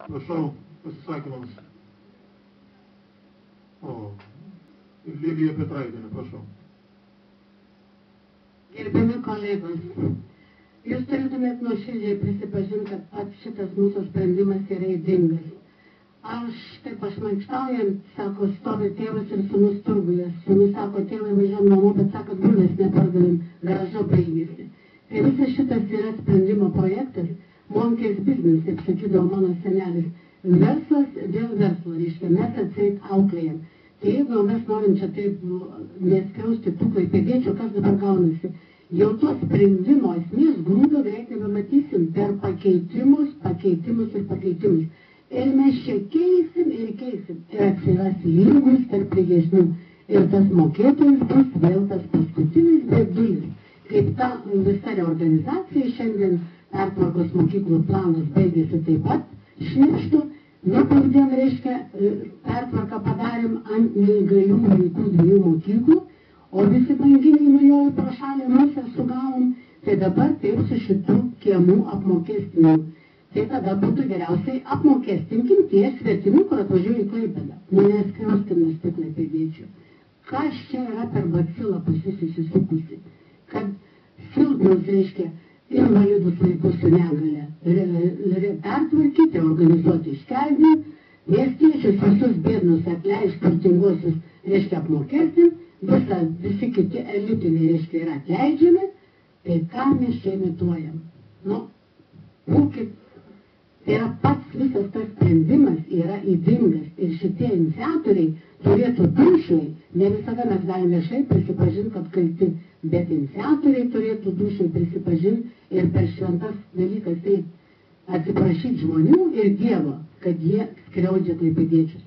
Prašau, pasisakymams. Lilija Petraitienė, prašau. Gerbiami kolegos, jūs turėtumėt nuoširdžiai prisipažinti, kad pats šitas mūsų sprendimas yra ydingas. Aš taip pašmaikštaujant, sako, stovi tėvas ir sūnus turguje. Sūnus sako, tėvai važiuojam namo, bet sako, bulvės nepardavim, garažo baigėsi. Tai visas šitas yra sprendimo projektas, monkės biznis, kaip sakydavo mano senelis. Verslas dėl verslo, reiškia, mes atseit auklėjam. Tai jeigu mes norim čia taip neskriausti tų klaipėdiečių, kas dabar gaunasi? Jau to sprendimo esmės grūdo greitai pamatysim per pakeitimus. Ir mes čia keisim. Ir atsiras lygus tarp lygesnių. Ir tas mokėtojas bus vėl tas paskutinis bėdulis. Kaip ta visa reorganizacija šiandien pertvarkos mokyklų planas baigėsi taip pat šnipštų. Nepavdėm, reiškia, pertvarką padarėm ant neįgalių vaikų 2 mokyklų, o visi banginiai nujojo pro šalį musę sugavom, tai dabar taip su šitų kiemų apmokestinimu. Tai tada būtų geriausiai apmokestinkim tie svetimų, kur atvažiuoja į Klaipėdą. Neskriaustinas tik klaipėdiečių. Kas čia yra per bacilą įsisukusi? Kad silpnus, reiškia, invalidus vaikus su negale pertvarkyti, organizuoti iškeldinį, miestiečius visus biednus atleisti, turtinguosius, reiškia, apmokestim, visi kiti elitiniai, reiškia, yra atleidžiami, tai ką mes čia imituojam? Būkit, tai yra pats visas tas sprendimas yra ydingas ir šitie iniciatoriai turėtų dušai, ne visada mes galime viešai prisipažinti, kad kalti, bet iniciatoriai turėtų dušai prisipažinti ir per šventas dalykas tai atsiprašyti žmonių ir Dievo, kad jie skriaudžia klaipėdiečius.